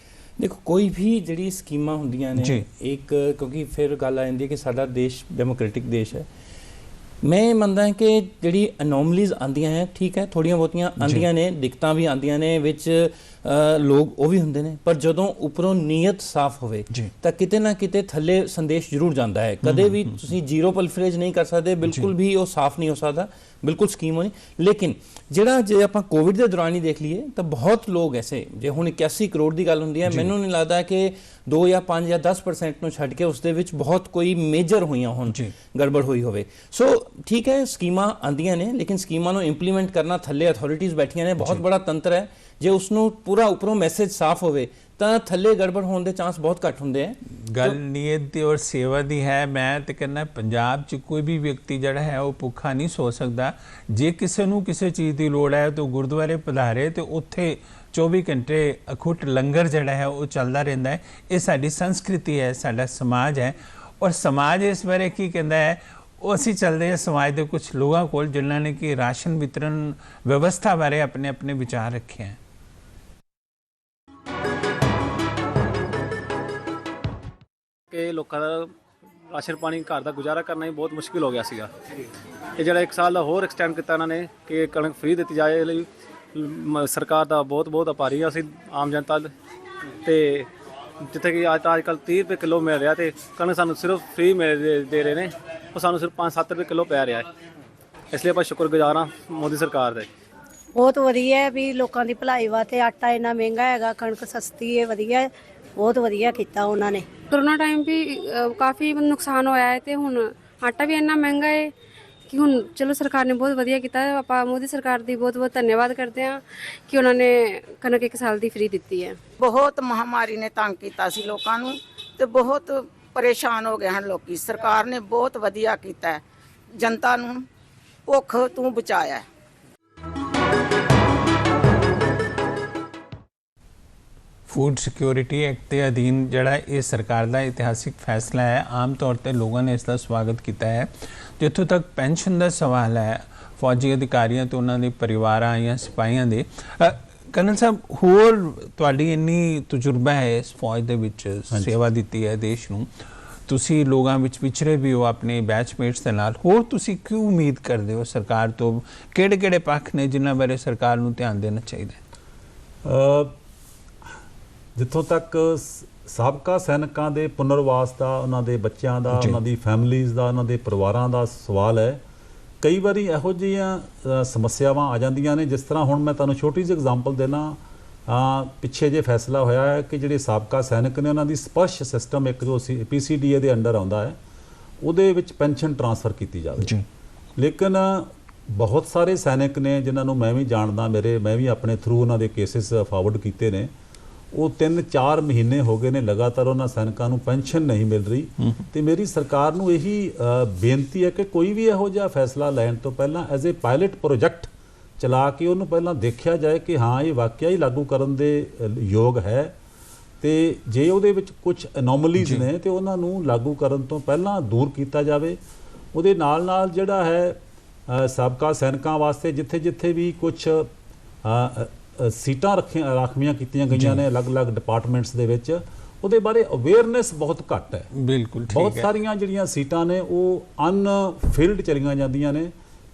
ਦੇਖੋ, ਕੋਈ ਵੀ ਜਿਹੜੀ ਸਕੀਮਾਂ ਹੁੰਦੀਆਂ ਨੇ, ਇੱਕ ਕਿਉਂਕਿ ਫਿਰ ਗੱਲ ਆ ਜਾਂਦੀ ਹੈ ਕਿ ਸਾਡਾ ਦੇਸ਼ ਡੈਮੋਕ੍ਰੈਟਿਕ ਦੇਸ਼ ਹੈ। ਮੈਂ ਮੰਨਦਾ ਹਾਂ ਕਿ ਜਿਹੜੀ ਅਨੋਮਲੀਜ਼ ਆਉਂਦੀਆਂ ਹੈ, ਠੀਕ ਹੈ, ਥੋੜ੍ਹੀਆਂ ਬਹੁਤੀਆਂ ਆਉਂਦੀਆਂ ਨੇ, ਦਿੱਕਤਾਂ ਵੀ ਆਉਂਦੀਆਂ ਨੇ, ਵਿੱਚ ਲੋਕ ਉਹ ਵੀ ਹੁੰਦੇ ਨੇ, ਪਰ ਜਦੋਂ ਉੱਪਰੋਂ ਨੀਅਤ ਸਾਫ਼ ਹੋਵੇ ਤਾਂ ਕਿਤੇ ਨਾ ਕਿਤੇ ਥੱਲੇ ਸੰਦੇਸ਼ ਜ਼ਰੂਰ ਜਾਂਦਾ ਹੈ। ਕਦੇ ਵੀ ਤੁਸੀਂ ਜ਼ੀਰੋ ਪਲਫਰੇਜ ਨਹੀਂ ਕਰ ਸਕਦੇ, ਬਿਲਕੁਲ ਵੀ ਉਹ ਸਾਫ਼ ਨਹੀਂ ਹੋ ਸਕਦਾ, ਬਿਲਕੁਲ ਸਕੀਮ ਹੋਣੀ। ਲੇਕਿਨ ਜਿਹੜਾ ਜੇ ਆਪਾਂ ਕੋਵਿਡ ਦੇ ਦੌਰਾਨ ਹੀ ਦੇਖ ਲਈਏ ਤਾਂ ਬਹੁਤ ਲੋਕ ਐਸੇ, ਜੇ ਹੁਣ 81 ਕਰੋੜ ਦੀ ਗੱਲ ਹੁੰਦੀ ਹੈ, ਮੈਨੂੰ ਨਹੀਂ ਲੱਗਦਾ ਕਿ 2 ਜਾਂ 5 ਜਾਂ 10% ਨੂੰ ਛੱਡ ਕੇ ਉਸ ਦੇ ਵਿੱਚ ਬਹੁਤ ਕੋਈ ਮੇਜਰ ਹੋਈਆਂ ਹੋਣ, ਗੜਬੜ ਹੋਈ ਹੋਵੇ। ਸੋ ਠੀਕ ਹੈ, ਸਕੀਮਾਂ ਆਉਂਦੀਆਂ ਨੇ, ਲੇਕਿਨ ਸਕੀਮਾਂ ਨੂੰ ਇੰਪਲੀਮੈਂਟ ਕਰਨਾ ਥੱਲੇ ਅਥਾਰਟੀਜ਼ ਬੈਠੀਆਂ ਨੇ, ਬਹੁਤ ਬੜਾ ਤੰਤਰ ਹੈ। ਜੇ ਉਸ ਨੂੰ ਪੂਰਾ ਉੱਪਰੋਂ ਮੈਸੇਜ ਸਾਫ਼ ਹੋਵੇ ਤਾਂ ਥੱਲੇ ਗੜਬੜ ਹੋਣ ਦੇ ਚਾਂਸ ਬਹੁਤ ਘੱਟ ਹੁੰਦੇ ਆ। ਗੱਲ ਨੀਅਤ ਦੀ ਔਰ ਸੇਵਾ ਦੀ ਹੈ। ਮੈਂ ਤੇ ਕਹਿੰਦਾ ਪੰਜਾਬ 'ਚ ਕੋਈ ਵੀ ਵਿਅਕਤੀ ਜਿਹੜਾ ਹੈ ਉਹ ਭੁੱਖਾ ਨਹੀਂ ਸੋ ਸਕਦਾ। ਜੇ ਕਿਸੇ ਨੂੰ ਕਿਸੇ ਚੀਜ਼ ਦੀ ਲੋੜ ਹੈ ਤਾਂ ਗੁਰਦੁਆਰੇ ਪਧਾਰੇ ਤੇ ਉੱਥੇ 24 ਘੰਟੇ ਅਖੁੱਟ ਲੰਗਰ ਜਿਹੜਾ ਹੈ ਉਹ ਚੱਲਦਾ ਰਹਿੰਦਾ ਹੈ। ਇਹ ਸਾਡੀ ਸੰਸਕ੍ਰਿਤੀ ਹੈ, ਸਾਡਾ ਸਮਾਜ ਹੈ। ਔਰ ਸਮਾਜ ਇਸ ਬਾਰੇ ਕੀ ਕਹਿੰਦਾ ਹੈ, ਉਹ ਅਸੀਂ ਚੱਲਦੇ ਹਾਂ ਸਮਾਜ ਦੇ ਕੁਝ ਲੋਕਾਂ ਕੋਲ ਜਿਨ੍ਹਾਂ ਨੇ ਕਿ ਰਾਸ਼ਨ ਵਿਤਰਨ ਵਿਵਸਥਾ ਬਾਰੇ ਆਪਣੇ ਆਪਣੇ ਵਿਚਾਰ ਰੱਖੇ ਹੈ। ਕਿ ਲੋਕਾਂ ਦਾ ਰਾਸ਼ਨ ਪਾਣੀ ਘਰ ਦਾ ਗੁਜ਼ਾਰਾ ਕਰਨਾ ਹੀ ਬਹੁਤ ਮੁਸ਼ਕਿਲ ਹੋ ਗਿਆ ਸੀਗਾ। ਇਹ ਜਿਹੜਾ 1 ਸਾਲ ਦਾ ਹੋਰ ਐਕਸਟੈਂਡ ਕੀਤਾ ਇਹਨਾਂ ਨੇ ਕਿ ਕਣਕ ਫ੍ਰੀ ਦਿੱਤੀ ਜਾਏ, ਲਈ ਸਰਕਾਰ ਦਾ ਬਹੁਤ ਬਹੁਤ ਆਭਾਰੀ ਹਾਂ ਅਸੀਂ ਆਮ ਜਨਤਾ। ਤੇ ਜਿੱਥੇ ਕਿ ਅੱਜ ਕੱਲ੍ਹ 30 ਰੁਪਏ ਕਿਲੋ ਮਿਲ ਰਿਹਾ ਤੇ ਕਣਕ ਸਾਨੂੰ ਸਿਰਫ ਫ੍ਰੀ ਦੇ ਰਹੇ ਨੇ, ਉਹ ਸਾਨੂੰ ਸਿਰਫ 5-7 ਰੁਪਏ ਕਿਲੋ ਪੈ ਰਿਹਾ ਹੈ। ਇਸ ਲਈ ਆਪਾਂ ਸ਼ੁਕਰਗੁਜ਼ਾਰ ਹਾਂ ਮੋਦੀ ਸਰਕਾਰ ਦੇ। ਬਹੁਤ ਵਧੀਆ ਹੈ ਵੀ ਲੋਕਾਂ ਦੀ ਭਲਾਈ ਵਾਸਤੇ। ਆਟਾ ਇੰਨਾ ਮਹਿੰਗਾ ਹੈਗਾ, ਕਣਕ ਸਸਤੀ ਹੈ, ਵਧੀਆ ਹੈ, ਬਹੁਤ ਵਧੀਆ ਕੀਤਾ ਉਹਨਾਂ ਨੇ। ਕੋਰੋਨਾ ਟਾਈਮ ਵੀ ਕਾਫੀ ਨੁਕਸਾਨ ਹੋਇਆ ਹੈ ਤੇ ਹੁਣ ਆਟਾ ਵੀ ਇੰਨਾ ਮਹਿੰਗਾ ਹੈ ਕਿ ਹੁਣ ਚਲੋ ਸਰਕਾਰ ਨੇ ਬਹੁਤ ਵਧੀਆ ਕੀਤਾ। ਆਪਾਂ ਮੋਦੀ ਸਰਕਾਰ ਦੀ ਬਹੁਤ ਬਹੁਤ ਧੰਨਵਾਦ ਕਰਦੇ ਹਾਂ ਕਿ ਉਹਨਾਂ ਨੇ ਕਣਕ 1 ਸਾਲ ਦੀ ਫ੍ਰੀ ਦਿੱਤੀ ਹੈ। ਬਹੁਤ ਮਹਾਮਾਰੀ ਨੇ ਤੰਗ ਕੀਤਾ ਸੀ ਲੋਕਾਂ ਨੂੰ ਤੇ ਬਹੁਤ ਪਰੇਸ਼ਾਨ ਹੋ ਗਏ ਹਨ ਲੋਕੀ। ਸਰਕਾਰ ਨੇ ਬਹੁਤ ਵਧੀਆ ਕੀਤਾ ਹੈ, ਜਨਤਾ ਨੂੰ ਭੁੱਖ ਤੋਂ ਬਚਾਇਆ। ਫੂਡ ਸਿਕਿਉਰਿਟੀ ਐਕਟ ਦੇ ਅਧੀਨ ਜਿਹੜਾ ਇਹ ਸਰਕਾਰ ਦਾ ਇਤਿਹਾਸਿਕ ਫੈਸਲਾ ਹੈ, ਆਮ ਤੌਰ ਤੇ ਲੋਕਾਂ ਨੇ ਇਸ ਦਾ ਸਵਾਗਤ ਕੀਤਾ ਹੈ। ਜਿੱਥੋਂ ਤੱਕ ਪੈਨਸ਼ਨ ਦਾ ਸਵਾਲ ਹੈ, ਫੌਜੀ ਅਧਿਕਾਰੀਆਂ ਤੇ ਉਹਨਾਂ ਦੇ ਪਰਿਵਾਰਾਂ ਜਾਂ ਸਿਪਾਹੀਆਂ ਦੇ, ਕਰਨਲ ਸਾਹਿਬ ਹੋਰ ਤੁਹਾਡੀ ਇੰਨੀ ਤਜਰਬਾ ਹੈ ਇਸ ਫੌਜ ਦੇ ਵਿੱਚ, ਸੇਵਾ ਦਿੱਤੀ ਹੈ ਦੇਸ਼ ਨੂੰ, ਤੁਸੀਂ ਲੋਕਾਂ ਵਿੱਚ ਵਿਚਰੇ ਵੀ ਹੋ ਆਪਣੇ ਬੈਚਮੇਟਸ ਦੇ ਨਾਲ, ਹੋਰ ਤੁਸੀਂ ਕਿਉਂ ਉਮੀਦ ਕਰਦੇ ਹੋ ਸਰਕਾਰ ਤੋਂ? ਕਿਹੜੇ ਕਿਹੜੇ ਪੱਖ ਨੇ ਜਿਨ੍ਹਾਂ ਬਾਰੇ ਸਰਕਾਰ ਨੂੰ ਧਿਆਨ ਦੇਣਾ ਚਾਹੀਦਾ? ਜਿੱਥੋਂ ਤੱਕ ਸਾਬਕਾ ਸੈਨਿਕਾਂ ਦੇ ਪੁਨਰਵਾਸ ਦਾ, ਉਹਨਾਂ ਦੇ ਬੱਚਿਆਂ ਦਾ, ਉਹਨਾਂ ਦੀ ਫੈਮਲੀਜ਼ ਦਾ, ਉਹਨਾਂ ਦੇ ਪਰਿਵਾਰਾਂ ਦਾ ਸਵਾਲ ਹੈ, ਕਈ ਵਾਰੀ ਇਹੋ ਜਿਹੀਆਂ ਸਮੱਸਿਆਵਾਂ ਆ ਜਾਂਦੀਆਂ ਨੇ। ਜਿਸ ਤਰ੍ਹਾਂ ਹੁਣ ਮੈਂ ਤੁਹਾਨੂੰ ਛੋਟੀ ਜਿਹੀ ਐਗਜ਼ਾਮਪਲ ਦੇਣਾ, ਪਿੱਛੇ ਜੇ ਫੈਸਲਾ ਹੋਇਆ ਹੈ ਕਿ ਜਿਹੜੇ ਸਾਬਕਾ ਸੈਨਿਕ ਨੇ ਉਹਨਾਂ ਦੀ ਸਪਰਸ਼ ਸਿਸਟਮ ਇੱਕ ਜੋ PCDA ਦੇ ਅੰਡਰ ਆਉਂਦਾ ਹੈ, ਉਹਦੇ ਵਿੱਚ ਪੈਨਸ਼ਨ ਟ੍ਰਾਂਸਫਰ ਕੀਤੀ ਜਾਵੇ। ਲੇਕਿਨ ਬਹੁਤ ਸਾਰੇ ਸੈਨਿਕ ਨੇ ਜਿਨ੍ਹਾਂ ਨੂੰ ਮੈਂ ਵੀ ਜਾਣਦਾ, ਮੈਂ ਵੀ ਆਪਣੇ ਥਰੂ ਉਹਨਾਂ ਦੇ ਕੇਸਿਸ ਫਾਰਵਰਡ ਕੀਤੇ ਨੇ, ਉਹ 3-4 ਮਹੀਨੇ ਹੋ ਗਏ ਨੇ ਲਗਾਤਾਰ ਉਹਨਾਂ ਸੈਨਿਕਾਂ ਨੂੰ ਪੈਨਸ਼ਨ ਨਹੀਂ ਮਿਲ ਰਹੀ। ਤੇ ਮੇਰੀ ਸਰਕਾਰ ਨੂੰ ਇਹੀ ਬੇਨਤੀ ਹੈ ਕਿ ਕੋਈ ਵੀ ਇਹੋ ਜਿਹਾ ਫੈਸਲਾ ਲੈਣ ਤੋਂ ਪਹਿਲਾਂ ਐਜ਼ ਏ ਪਾਇਲਟ ਪ੍ਰੋਜੈਕਟ ਚਲਾ ਕੇ ਉਹਨੂੰ ਪਹਿਲਾਂ ਦੇਖਿਆ ਜਾਏ ਕਿ ਹਾਂ ਇਹ ਵਾਕਿਆ ਹੀ ਲਾਗੂ ਕਰਨ ਦੇ ਯੋਗ ਹੈ, ਤੇ ਜੇ ਉਹਦੇ ਵਿੱਚ ਕੁਝ ਅਨੋਮਲੀਜ਼ ਨੇ ਤੇ ਉਹਨਾਂ ਨੂੰ ਲਾਗੂ ਕਰਨ ਤੋਂ ਪਹਿਲਾਂ ਦੂਰ ਕੀਤਾ ਜਾਵੇ। ਉਹਦੇ ਨਾਲ ਨਾਲ ਜਿਹੜਾ ਹੈ ਸਾਬਕਾ ਸੈਨਿਕਾਂ ਵਾਸਤੇ ਜਿੱਥੇ ਜਿੱਥੇ ਵੀ ਕੁਝ ਸੀਟਾਂ ਰਾਖਵੀਆਂ ਕੀਤੀਆਂ ਗਈਆਂ ਨੇ ਅਲੱਗ-ਅਲੱਗ ਡਿਪਾਰਟਮੈਂਟਸ ਦੇ ਵਿੱਚ, ਉਹਦੇ ਬਾਰੇ ਅਵੇਅਰਨੈਸ ਬਹੁਤ ਘੱਟ ਹੈ। ਬਿਲਕੁਲ ਠੀਕ ਹੈ। ਬਹੁਤ ਸਾਰੀਆਂ ਜਿਹੜੀਆਂ ਸੀਟਾਂ ਨੇ ਉਹ ਅਨਫਿਲਡ ਚਲੀਆਂ ਜਾਂਦੀਆਂ ਨੇ,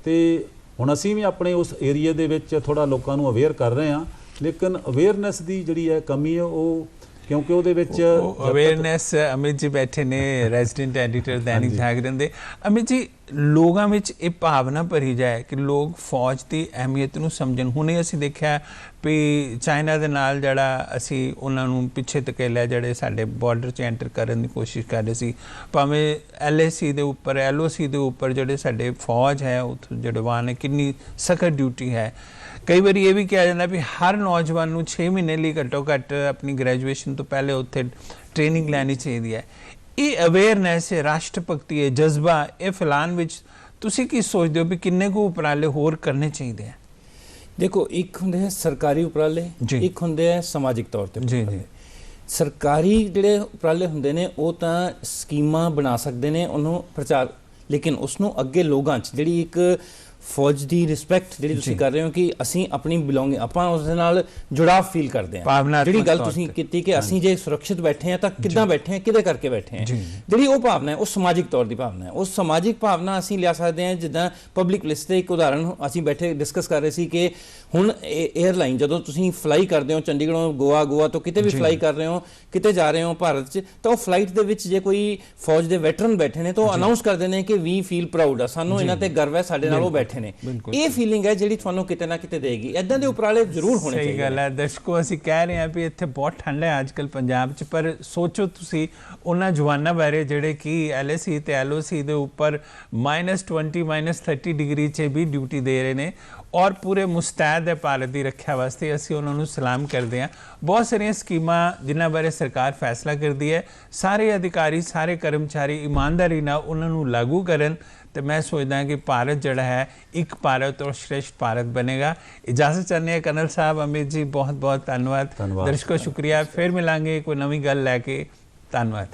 ਤੇ ਹੁਣ ਅਸੀਂ ਵੀ ਆਪਣੇ ਉਸ ਏਰੀਏ ਦੇ ਵਿੱਚ ਥੋੜਾ ਲੋਕਾਂ ਨੂੰ ਅਵੇਅਰ ਕਰ ਰਹੇ ਹਾਂ, ਲੇਕਿਨ ਅਵੇਅਰਨੈਸ ਦੀ ਜਿਹੜੀ ਹੈ ਕਮੀ ਹੈ ਉਹ, ਕਿਉਂਕਿ ਉਹਦੇ ਵਿੱਚ ਅਵੇਅਰਨੈਸ। ਅਮਿਤ ਜੀ ਬੈਠੇ ਨੇ, ਰੈਜ਼ੀਡੈਂਟ ਐਡੀਟਰ ਦੈਨਿਕ ਜਾਗਰਣ ਦੇ। ਅਮਿਤ ਜੀ, ਲੋਕਾਂ ਵਿੱਚ ਇਹ ਭਾਵਨਾ ਭਰੀ ਜਾਏ ਕਿ ਲੋਕ ਫੌਜ ਦੀ ਅਹਿਮੀਅਤ ਨੂੰ ਸਮਝਣ। ਹੁਣੇ ਅਸੀਂ ਦੇਖਿਆ ਵੀ ਚਾਈਨਾ ਦੇ ਨਾਲ ਜਿਹੜਾ ਅਸੀਂ ਉਹਨਾਂ ਨੂੰ ਪਿੱਛੇ ਧਕੇਲਿਆ, ਜਿਹੜੇ ਸਾਡੇ ਬਾਰਡਰ 'ਚ ਐਂਟਰ ਕਰਨ ਦੀ ਕੋਸ਼ਿਸ਼ ਕਰ ਰਹੇ ਸੀ, ਭਾਵੇਂ LAC ਦੇ ਉੱਪਰ, LOC ਦੇ ਉੱਪਰ ਜਿਹੜੇ ਸਾਡੇ ਫੌਜ ਹੈ ਉੱਥੋਂ ਜਵਾਨ ਹੈ, ਕਿੰਨੀ ਸਖਤ ਡਿਊਟੀ ਹੈ। ਕਈ ਵਾਰੀ ਇਹ ਵੀ ਕਿਹਾ ਜਾਂਦਾ ਵੀ ਹਰ ਨੌਜਵਾਨ ਨੂੰ 6 ਮਹੀਨੇ ਲਈ ਘੱਟੋ ਘੱਟ ਆਪਣੀ ਗ੍ਰੈਜੂਏਸ਼ਨ ਤੋਂ ਪਹਿਲੇ ਉੱਥੇ ਟ੍ਰੇਨਿੰਗ ਲੈਣੀ ਚਾਹੀਦੀ ਹੈ। ਇਹ ਅਵੇਅਰਨੈਸ ਹੈ, ਰਾਸ਼ਟਰ ਭਗਤੀ ਹੈ, ਜਜ਼ਬਾ, ਇਹ ਫੈਲਾਉਣ ਵਿੱਚ ਤੁਸੀਂ ਕੀ ਸੋਚਦੇ ਹੋ ਵੀ ਕਿੰਨੇ ਕੁ ਉਪਰਾਲੇ ਹੋਰ ਕਰਨੇ ਚਾਹੀਦੇ ਆ? ਦੇਖੋ, ਇੱਕ ਹੁੰਦੇ ਹੈ ਸਰਕਾਰੀ ਉਪਰਾਲੇ, ਇੱਕ ਹੁੰਦੇ ਹੈ ਸਮਾਜਿਕ ਤੌਰ ਤੇ। ਜੀ। ਸਰਕਾਰੀ ਜਿਹੜੇ ਉਪਰਾਲੇ ਹੁੰਦੇ ਨੇ ਉਹ ਤਾਂ ਸਕੀਮਾਂ ਬਣਾ ਸਕਦੇ ਨੇ, ਉਹਨੂੰ ਪ੍ਰਚਾਰ, ਲੇਕਿਨ ਉਸ ਨੂੰ ਅੱਗੇ ਲੋਕਾਂ 'ਚ ਜਿਹੜੀ ਇੱਕ ਫੌਜ ਦੀ ਰਿਸਪੈਕਟ ਜਿਹੜੀ ਤੁਸੀਂ ਕਰ ਰਹੇ ਹੋ ਕਿ ਅਸੀਂ ਆਪਣੀ ਬਿਲੋਂਗਿੰਗ, ਆਪਾਂ ਉਸ ਦੇ ਨਾਲ ਜੁੜਾਵ ਫੀਲ ਕਰਦੇ ਹਾਂ। ਜਿਹੜੀ ਗੱਲ ਤੁਸੀਂ ਕੀਤੀ ਕਿ ਅਸੀਂ ਜੇ ਸੁਰੱਖਿਅਤ ਬੈਠੇ ਹਾਂ ਤਾਂ ਕਿੱਦਾਂ ਬੈਠੇ ਹਾਂ, ਕਿਹਦੇ ਕਰਕੇ ਬੈਠੇ ਹਾਂ, ਜਿਹੜੀ ਉਹ ਭਾਵਨਾ ਹੈ ਉਹ ਸਮਾਜਿਕ ਤੌਰ ਦੀ ਭਾਵਨਾ ਹੈ। ਉਹ ਸਮਾਜਿਕ ਭਾਵਨਾ ਅਸੀਂ ਲਿਆ ਸਕਦੇ ਹਾਂ। ਜਿੱਦਾਂ ਪਬਲਿਕ ਪਲੇਸ ਤੇ ਇੱਕ ਉਦਾਹਰਨ ਅਸੀਂ ਬੈਠੇ ਡਿਸਕਸ ਕਰ ਰਹੇ ਸੀ ਕਿ ਹੁਣ ਏਅਰਲਾਈਨ ਜਦੋਂ ਤੁਸੀਂ ਫਲਾਈ ਕਰਦੇ ਹੋ ਚੰਡੀਗੜ੍ਹੋਂ ਗੋਆ ਤੋਂ ਕਿਤੇ ਵੀ ਫਲਾਈ ਕਰ ਰਹੇ ਹੋ, ਕਿਤੇ ਜਾ ਰਹੇ ਹੋ ਭਾਰਤ 'ਚ, ਤਾਂ ਉਹ ਫਲਾਈਟ ਦੇ ਵਿੱਚ ਜੇ ਕੋਈ ਫੌਜ ਦੇ ਵੈਟਰਨ ਬੈਠੇ ਨੇ ਤਾਂ ਉਹ ਅਨਾਉਂਸ ਕਰਦੇ ਨੇ ਕਿ ਵੀ ਫੀਲ ਪ੍ਰਾਊਡ ਆ, ਸਾਨੂੰ ਇਹਨਾਂ ਤੇ ਗਰਵ ਹੈ, ਸਾਡੇ ਨਾਲ ਉਹ ਬੈਠੇ ਨੇ। ਇਹ ਫੀਲਿੰਗ ਹੈ ਜਿਹੜੀ ਤੁਹਾਨੂੰ ਕਿਤੇ ਨਾ ਕਿਤੇ ਦੇਗੀ। ਇਦਾਂ ਦੇ ਉਪਰਾਲੇ ਜ਼ਰੂਰ ਹੋਣੇ ਚਾਹੀਦੇ। ਸਹੀ ਗੱਲ ਹੈ। ਦਰਸ਼ਕੋ, ਅਸੀਂ ਕਹਿ ਰਹੇ ਹਾਂ ਵੀ ਇੱਥੇ ਬਹੁਤ ਠੰਡ ਹੈ ਅੱਜ ਕੱਲ੍ਹ ਪੰਜਾਬ 'ਚ, ਪਰ ਸੋਚੋ ਤੁਸੀਂ ਉਹਨਾਂ ਜਵਾਨਾਂ ਬਾਰੇ ਜਿਹੜੇ ਕਿ LAC ਤੇ LOC ਦੇ ਉੱਪਰ -20 -30 ਡਿਗਰੀ 'ਚ ਵੀ ਡਿਊਟੀ ਦੇ ਰਹੇ ਨੇ ਔਰ ਪੂਰੇ ਮੁਸਤੈਦ ਹੈ ਭਾਰਤ ਦੀ ਰੱਖਿਆ ਵਾਸਤੇ। ਅਸੀਂ ਉਹਨਾਂ ਨੂੰ ਸਲਾਮ ਕਰਦੇ ਹਾਂ। ਬਹੁਤ ਸਾਰੀਆਂ ਸਕੀਮਾਂ ਜਿਨ੍ਹਾਂ ਬਾਰੇ ਸਰਕਾਰ ਫੈਸਲਾ ਕਰਦੀ ਹੈ, ਸਾਰੇ ਅਧਿਕਾਰੀ, ਸਾਰੇ ਕਰਮਚਾਰੀ ਇਮਾਨਦਾਰੀ ਨਾਲ ਉਹਨਾਂ ਨੂੰ ਲਾਗੂ ਕਰਨ, ਤੇ ਮੈਂ ਸੋਚਦਾ ਕਿ ਭਾਰਤ ਜਿਹੜਾ ਹੈ ਇੱਕ ਭਾਰਤ ਔਰ ਸ਼੍ਰੇਸ਼ਠ ਭਾਰਤ ਬਣੇਗਾ। ਇਜਾਜ਼ਤ ਚਾਹੁੰਦੇ ਹਾਂ ਕਰਨਲ ਸਾਹਿਬ। ਅਮਿਤ ਜੀ, ਬਹੁਤ ਬਹੁਤ ਧੰਨਵਾਦ। ਦਰਸ਼ਕੋ, ਸ਼ੁਕਰੀਆ। ਫਿਰ ਮਿਲਾਂਗੇ ਕੋਈ ਨਵੀਂ ਗੱਲ ਲੈ ਕੇ। ਧੰਨਵਾਦ।